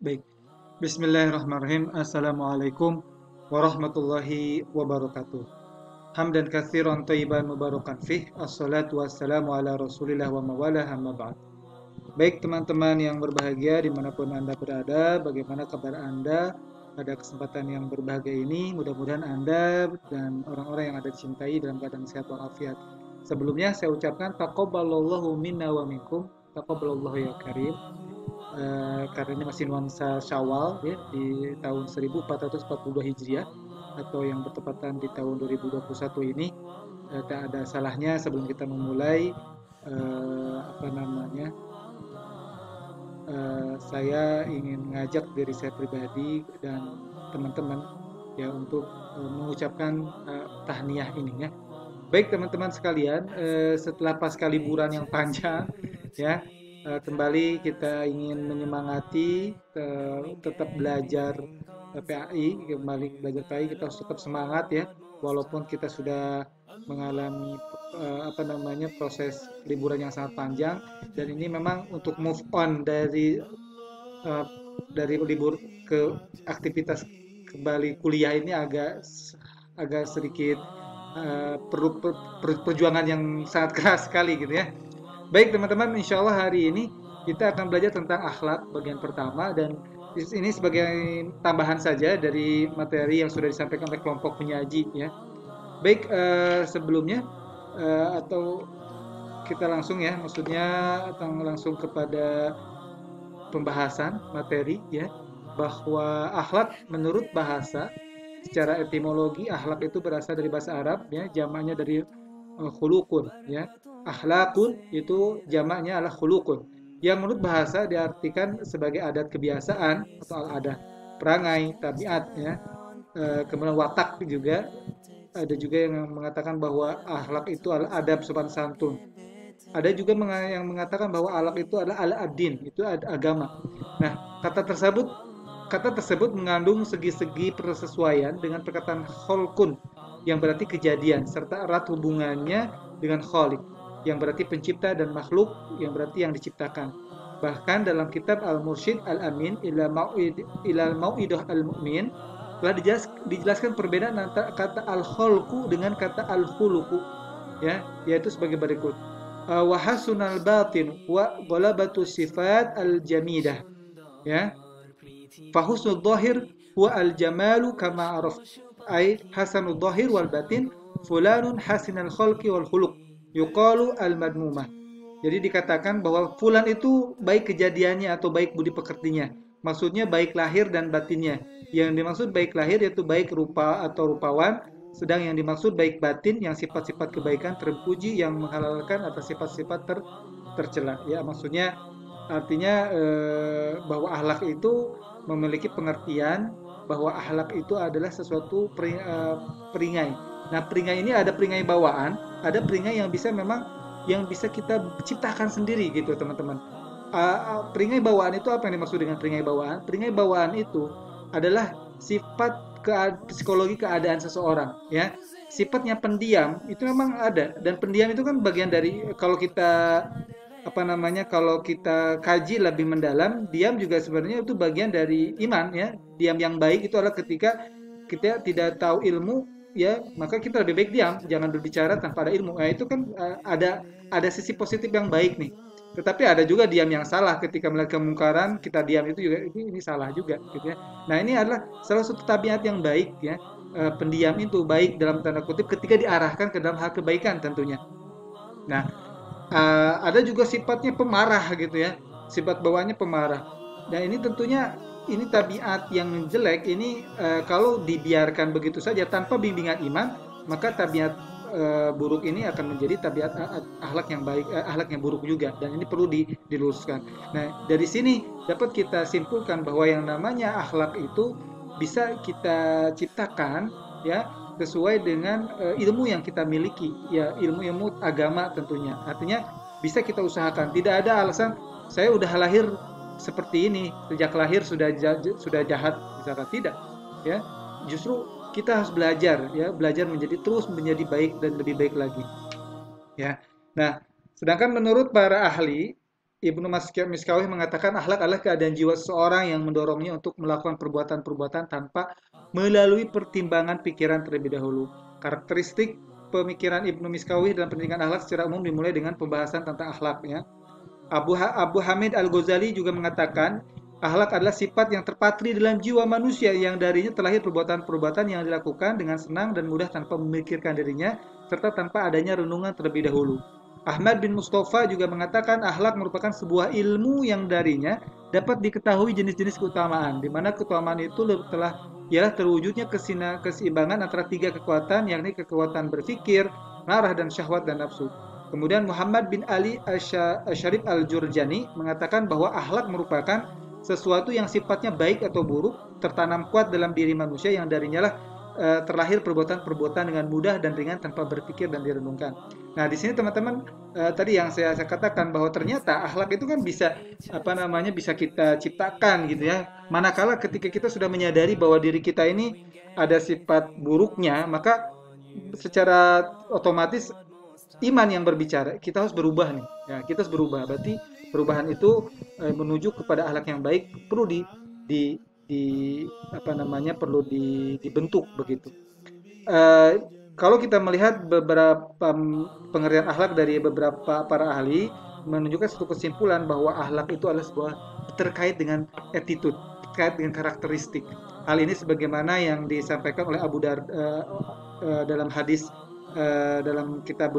Baik. Bismillahirrahmanirrahim. Assalamualaikum warahmatullahi wabarakatuh. Hamdan katsiran thayyiban mubarakan fih. Assalatu wassalamu ala Rasulillah wa mawala amma ba'd. Baik teman-teman yang berbahagia dimanapun Anda berada, bagaimana kabar Anda pada kesempatan yang berbahagia ini? Mudah-mudahan Anda dan orang-orang yang Anda cintai dalam keadaan sehat walafiat. Sebelumnya saya ucapkan taqabbalallahu minna wa minkum. Taqabbalallahu ya karim. Karena ini masih nuansa Syawal ya, di tahun 1442 Hijriah atau yang bertepatan di tahun 2021 ini. Tak ada salahnya sebelum kita memulai apa namanya, saya ingin mengajak diri saya pribadi dan teman-teman ya untuk mengucapkan tahniah ini ya. Baik teman-teman sekalian, setelah pasca liburan yang panjang ya, kembali kita ingin menyemangati tetap belajar PAI, kembali belajar PAI kita harus tetap semangat ya, walaupun kita sudah mengalami apa namanya proses liburan yang sangat panjang, dan ini memang untuk move on uh, dari libur ke aktivitas kembali kuliah ini agak agak sedikit perlu perjuangan yang sangat keras sekali gitu ya. Baik teman-teman, insya Allah hari ini kita akan belajar tentang akhlak bagian pertama, dan ini sebagai tambahan saja dari materi yang sudah disampaikan oleh kelompok penyaji ya. Baik, sebelumnya atau kita langsung ya, maksudnya akan langsung kepada pembahasan materi ya, bahwa akhlak menurut bahasa secara etimologi akhlak itu berasal dari bahasa Arab ya, jamaknya dari khulukun ya. Akhlakun itu jamaknya adalah khulukun, yang menurut bahasa diartikan sebagai adat kebiasaan atau al-adah, perangai, tabiat ya. Kemudian watak juga, ada juga yang mengatakan bahwa akhlak itu adalah adab sopan santun. Ada juga yang mengatakan bahwa akhlak itu adalah al-adin, itu agama. Nah, kata tersebut mengandung segi-segi persesuaian dengan perkataan kholkun yang berarti kejadian, serta erat hubungannya dengan kholik yang berarti pencipta, dan makhluk yang berarti yang diciptakan. Bahkan dalam kitab Al-Mursyid Al-Amin ila Mau'idah Al-Mu'min telah dijelaskan perbedaan antara kata al-kholku dengan kata al-khuluku ya, yaitu sebagai berikut. Wa hasunal batin wa ghalabatu sifat al-jamidah ya. Fahusnul dhahir huwa al-jamalu kama araf. Ay hasanul dhahir wal batin fulanun hasinal khalqi wal khuluq. Yuqalu al-madmumah. Jadi dikatakan bahwa fulan itu baik kejadiannya atau baik budi pekertinya. Maksudnya baik lahir dan batinnya. Yang dimaksud baik lahir yaitu baik rupa atau rupawan, sedang yang dimaksud baik batin yang sifat-sifat kebaikan terpuji yang menghalalkan atas sifat-sifat tercela. Ya, maksudnya artinya bahwa akhlak itu memiliki pengertian bahwa akhlak itu adalah sesuatu peringai. Nah, peringai ini ada peringai bawaan, ada peringai yang bisa memang yang bisa kita ciptakan sendiri gitu, teman-teman. Peringai bawaan itu apa yang dimaksud dengan peringai bawaan? Peringai bawaan itu adalah sifat psikologi keadaan seseorang, ya. Sifatnya pendiam itu memang ada, dan pendiam itu kan bagian dari, kalau kita apa namanya, kalau kita kaji lebih mendalam, diam juga sebenarnya itu bagian dari iman ya. Diam yang baik itu adalah ketika kita tidak tahu ilmu ya, maka kita lebih baik diam, jangan berbicara tanpa ada ilmu. Nah, itu kan ada sisi positif yang baik nih. Tetapi ada juga diam yang salah, ketika melihat kemungkaran kita diam, itu juga ini salah juga gitu ya. Nah, ini adalah salah satu tabiat yang baik ya. Pendiam itu baik dalam tanda kutip ketika diarahkan ke dalam hal kebaikan tentunya. Nah, ada juga sifatnya pemarah gitu ya, sifat bawaannya pemarah. Dan ini tentunya ini tabiat yang jelek ini, kalau dibiarkan begitu saja tanpa bimbingan iman, maka tabiat buruk ini akan menjadi tabiat akhlak yang baik, akhlak yang buruk juga, dan ini perlu diluruskan. Nah, dari sini dapat kita simpulkan bahwa yang namanya akhlak itu bisa kita ciptakan ya, sesuai dengan ilmu yang kita miliki ya, ilmu-ilmu agama tentunya. Artinya bisa kita usahakan, tidak ada alasan saya udah lahir seperti ini, sejak lahir sudah jahat misalkan, tidak ya. Justru kita harus belajar ya, belajar menjadi terus menjadi baik dan lebih baik lagi ya. Nah, sedangkan menurut para ahli Ibnu Miskawih mengatakan akhlak adalah keadaan jiwa seseorang yang mendorongnya untuk melakukan perbuatan-perbuatan tanpa melalui pertimbangan pikiran terlebih dahulu. Karakteristik pemikiran Ibnu Miskawih dalam pendidikan akhlak secara umum dimulai dengan pembahasan tentang akhlaknya. Abu Hamid Al-Ghazali juga mengatakan akhlak adalah sifat yang terpatri dalam jiwa manusia yang darinya terlahir perbuatan-perbuatan yang dilakukan dengan senang dan mudah tanpa memikirkan dirinya serta tanpa adanya renungan terlebih dahulu. Ahmad bin Mustafa juga mengatakan akhlak merupakan sebuah ilmu yang darinya dapat diketahui jenis-jenis keutamaan, di mana keutamaan itu telah ialah terwujudnya keseimbangan antara tiga kekuatan, yakni kekuatan berpikir, marah dan syahwat dan nafsu. Kemudian Muhammad bin Ali Asy-Syarif Al-Jurjani mengatakan bahwa akhlak merupakan sesuatu yang sifatnya baik atau buruk, tertanam kuat dalam diri manusia yang darinya lah terlahir perbuatan-perbuatan dengan mudah dan ringan tanpa berpikir dan direnungkan. Nah, di sini teman-teman tadi yang saya katakan bahwa ternyata akhlak itu kan bisa bisa kita ciptakan gitu ya. Manakala ketika kita sudah menyadari bahwa diri kita ini ada sifat buruknya, maka secara otomatis iman yang berbicara. Kita harus berubah nih. Ya, kita harus berubah. Berarti perubahan itu menuju kepada akhlak yang baik perlu dibentuk begitu. Kalau kita melihat beberapa pengertian akhlak dari beberapa para ahli menunjukkan satu kesimpulan bahwa akhlak itu adalah sebuah terkait dengan attitude, terkait dengan karakteristik. Hal ini sebagaimana yang disampaikan oleh Abu Darda dalam hadis dalam kitab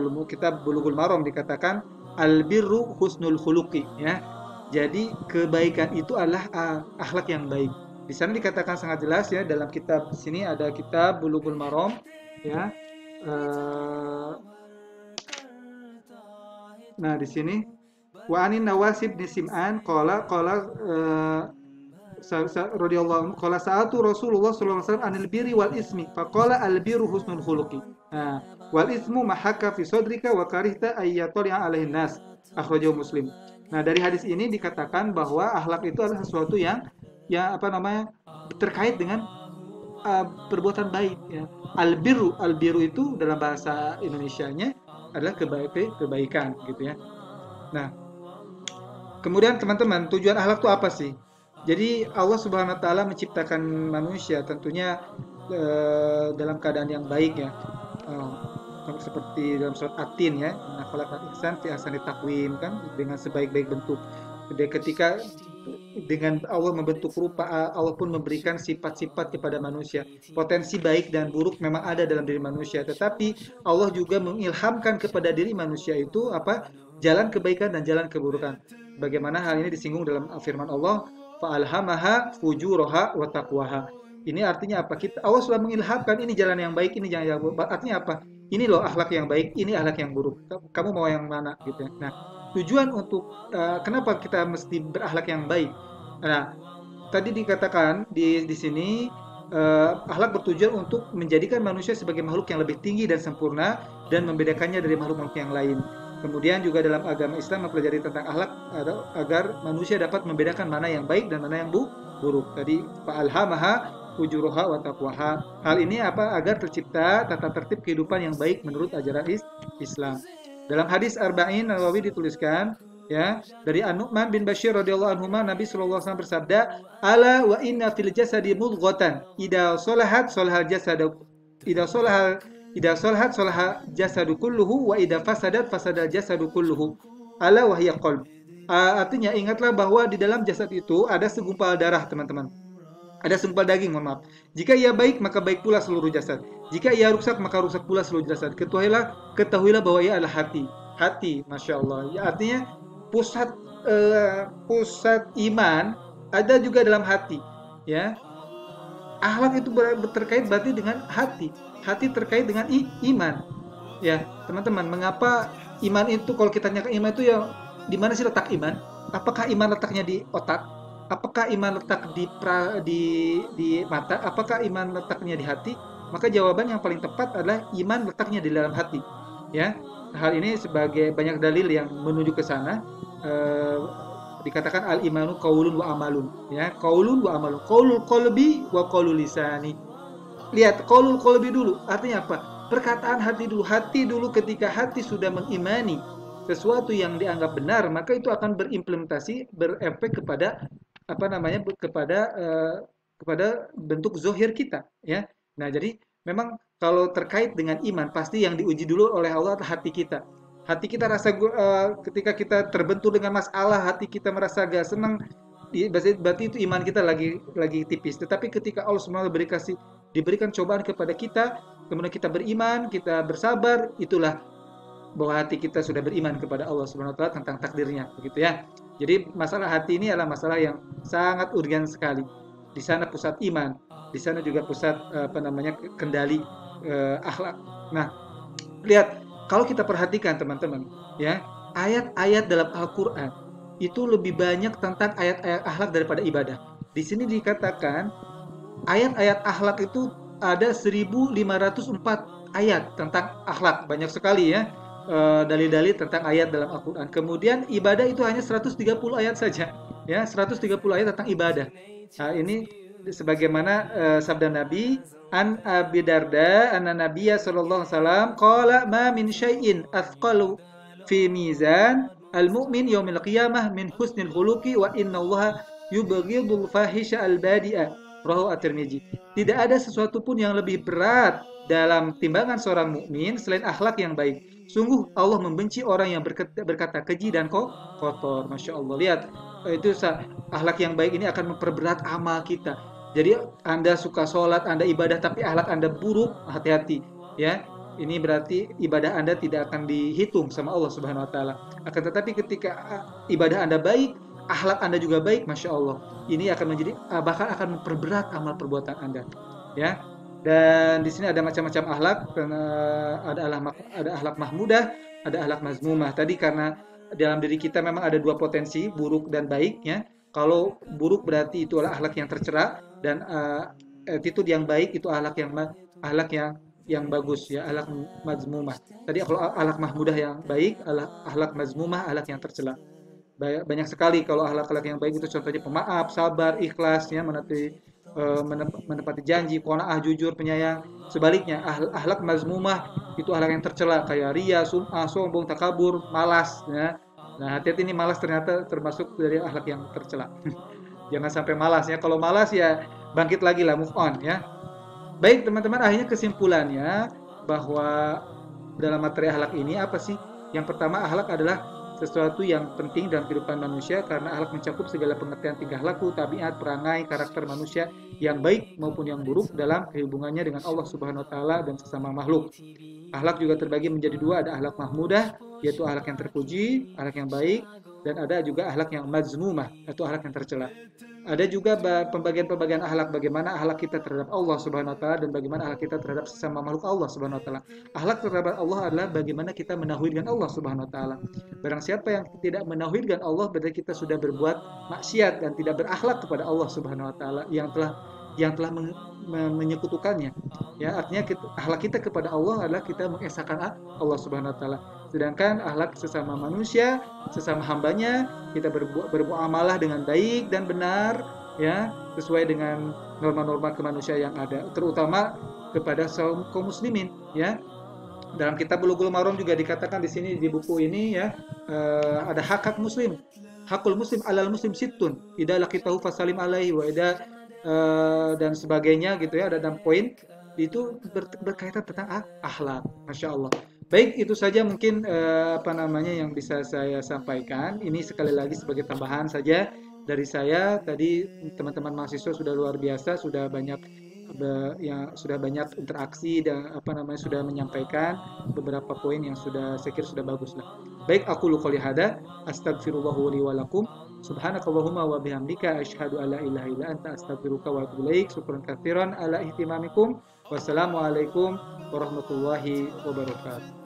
Bulughul Maram dikatakan al-birru husnul khuluqi, ya. Jadi kebaikan itu adalah akhlak yang baik. Di sana dikatakan sangat jelas ya dalam kitab sini ada kitab Bulughul Maram ya. Nah di sini wa anin Nawasib bin Sim'an qala radhiyallahu anhu qala sa'atu Rasulullah sallallahu alaihi wasallam anil birri wal ismi faqala al birru husnul khuluqi. Nah, wal ismu mahaka fi sadrika wa karihta ayyatali'a alaihin nas. Akhrajahu Muslim. Nah, dari hadis ini dikatakan bahwa akhlak itu adalah sesuatu yang terkait dengan perbuatan baik ya. Al-birru itu dalam bahasa Indonesianya adalah kebaikan gitu ya. Nah, kemudian teman-teman, tujuan akhlak itu apa sih? Jadi Allah Subhanahu wa taala menciptakan manusia tentunya dalam keadaan yang baik ya. Seperti dalam surat At-Tin ya, khalaqal insan fi ahsani taqwim kan dengan sebaik-baik bentuk. Jadi ketika dengan Allah membentuk rupa, Allah pun memberikan sifat-sifat kepada manusia. Potensi baik dan buruk memang ada dalam diri manusia, tetapi Allah juga mengilhamkan kepada diri manusia itu jalan kebaikan dan jalan keburukan. Bagaimana hal ini disinggung dalam firman Allah, fa'alhamaha fujuraha wa taqwaha. Ini artinya apa? Allah sudah mengilhamkan ini jalan yang baik, ini jalan yang buruk. Artinya apa? Ini loh akhlak yang baik, ini akhlak yang buruk. Kamu mau yang mana gitu ya. Nah, tujuan untuk kenapa kita mesti berakhlak yang baik? Nah, tadi dikatakan di sini akhlak bertujuan untuk menjadikan manusia sebagai makhluk yang lebih tinggi dan sempurna dan membedakannya dari makhluk-makhluk yang lain. Kemudian juga dalam agama Islam mempelajari tentang akhlak agar manusia dapat membedakan mana yang baik dan mana yang buruk. Tadi fa'alhamaha fujuraha wa taqwaha. Hal ini agar tercipta tata tertib kehidupan yang baik menurut ajaran Islam. Dalam hadis Arba'in Nawawi dituliskan ya dari An-Nu'man bin Bashir radhiyallahu anhu Nabi sallallahu alaihi wasallam bersabda, "Ala wa inna fil jasadi mudghatan idza salahat salahal jasadu idza salahat salaha jasadu kulluhu wa idza fasadat fasadal jasadu kulluhu. Ala wa hiya qalb." Artinya ingatlah bahwa di dalam jasad itu ada segumpal darah, teman-teman. Ada segumpal daging, mohon maaf. Jika ia baik, maka baik pula seluruh jasad. Jika ia rusak, maka rusak pula seluruh jasad. Ketahuilah bahwa ia adalah hati. Hati, masya Allah. Ya, artinya pusat iman ada juga dalam hati. Ya, akhlak itu terkait berarti dengan hati. Hati terkait dengan iman. Ya, teman-teman, mengapa iman itu kalau kita tanyakan iman itu ya di mana sih letak iman? Apakah iman letaknya di otak? Apakah iman letak di mata? Apakah iman letaknya di hati? Maka jawaban yang paling tepat adalah iman letaknya di dalam hati. Ya, hal ini sebagai banyak dalil yang menuju ke sana. Dikatakan al-imanu qaulun wa amalun. Ya, qaulun wa amalun. Qaulul qalbi wa qaulul lisani. Lihat, qaulul qalbi dulu. Artinya apa? Perkataan hati dulu. Hati dulu ketika hati sudah mengimani sesuatu yang dianggap benar, maka itu akan berimplementasi, berefek kepada apa namanya, kepada bentuk zohir kita, ya. Nah, jadi memang kalau terkait dengan iman, pasti yang diuji dulu oleh Allah adalah hati kita. Hati kita rasa ketika kita terbentur dengan masalah, hati kita merasa gak senang, berarti itu iman kita lagi tipis. Tetapi ketika Allah SWT diberikan cobaan kepada kita, kemudian kita beriman, kita bersabar, itulah bahwa hati kita sudah beriman kepada Allah Subhanahu wa taala tentang takdirnya, begitu ya. Jadi masalah hati ini adalah masalah yang sangat urgen sekali. Di sana pusat iman, di sana juga pusat apa namanya, kendali akhlak. Nah, lihat kalau kita perhatikan teman-teman, ya, ayat-ayat dalam Al-Qur'an itu lebih banyak tentang ayat-ayat akhlak daripada ibadah. Di sini dikatakan ayat-ayat akhlak itu ada 1504 ayat tentang akhlak, banyak sekali ya dalil-dalil tentang ayat dalam Al-Qur'an. Kemudian ibadah itu hanya 130 ayat saja, ya, 130 ayat tentang ibadah. Nah, ini sebagaimana sabda Nabi an Abi Darda anna Nabiyya sallallahu alaihi wasallam qala ma min syai'in athqalu fi mizan al-mu'min yaumil qiyamah min husnil khuluqi wa innallaha yubghidul fahisha al-badi'a. Rawahu At-Tirmizi. Tidak ada sesuatu pun yang lebih berat dalam timbangan seorang mukmin selain akhlak yang baik. Sungguh Allah membenci orang yang berkata keji dan kotor. Masya Allah. Lihat, itu akhlak yang baik ini akan memperberat amal kita. Jadi Anda suka sholat, Anda ibadah, tapi akhlak Anda buruk, hati-hati. Ya, ini berarti ibadah Anda tidak akan dihitung sama Allah Subhanahu Wa Taala. Akan tetapi ketika ibadah Anda baik, akhlak Anda juga baik, Masya Allah. Ini akan menjadi bahkan akan memperberat amal perbuatan Anda. Ya. Dan di sini ada macam-macam akhlak, ada akhlak mahmudah, ada akhlak mazmumah. Tadi karena dalam diri kita memang ada dua potensi, buruk dan baik, ya. Kalau buruk berarti itu adalah akhlak yang tercela, dan attitude yang baik itu akhlak yang bagus, ya, akhlak mazmumah. Tadi kalau akhlak mahmudah yang baik, akhlak mazmumah, akhlak yang tercela. Banyak sekali kalau akhlak-akhlak yang baik itu contohnya pemaaf, sabar, ikhlas, ya, menepati janji, qanaah, jujur, penyayang. Sebaliknya akhlak mazmumah itu akhlak yang tercela kayak ria, sum'ah, sombong, takabur, malas, ya. Nah, hati-hati, ini malas ternyata termasuk dari akhlak yang tercela. Jangan sampai malas, ya. Kalau malas ya bangkit lagi lah, move on, ya. Baik teman-teman, akhirnya kesimpulannya bahwa dalam materi akhlak ini apa sih? Yang pertama, akhlak adalah sesuatu yang penting dalam kehidupan manusia karena akhlak mencakup segala pengertian tingkah laku, tabiat, perangai, karakter manusia yang baik maupun yang buruk dalam hubungannya dengan Allah Subhanahu wa taala dan sesama makhluk. Akhlak juga terbagi menjadi dua, ada akhlak mahmudah yaitu akhlak yang terpuji, akhlak yang baik, dan ada juga akhlak yang mazmumah, yaitu akhlak yang tercela. Ada juga pembagian-pembagian akhlak, bagaimana akhlak kita terhadap Allah Subhanahu wa taala dan bagaimana akhlak kita terhadap sesama makhluk Allah Subhanahu wa taala. Akhlak terhadap Allah adalah bagaimana kita menauhidkan Allah Subhanahu wa taala. Barang siapa yang tidak menauhidkan Allah, berarti kita sudah berbuat maksiat dan tidak berakhlak kepada Allah Subhanahu wa taala yang telah menyekutukannya. Ya, artinya akhlak kita kepada Allah adalah kita mengesahkan Allah Subhanahu wa taala. Sedangkan akhlak sesama manusia, sesama hambanya, kita bermuamalah dengan baik dan benar, ya, sesuai dengan norma-norma kemanusiaan yang ada, terutama kepada kaum muslimin, ya. Dalam kitab Bulughul Maram juga dikatakan di sini di buku ini, ya, ada hak muslim. Hakul muslim alal muslim sittun. Idza laqitahu fasalim alaihi wa idza dan sebagainya, gitu ya. Ada 6 poin itu berkaitan tentang akhlak. Masya Allah. Baik, itu saja mungkin yang bisa saya sampaikan. Ini sekali lagi sebagai tambahan saja dari saya. Tadi teman-teman mahasiswa sudah luar biasa, sudah banyak interaksi dan sudah menyampaikan beberapa poin yang saya kira sudah bagus lah. Baik, aku qouli hada, astagfirullah li wa lakum. Subhanakallahumma wa bihamdika asyhadu alla ilaha illa anta astaghfiruka wa atubu ilaik. Syukran katsiran ala ihtimamikum. Wassalamualaikum warahmatullahi wabarakatuh.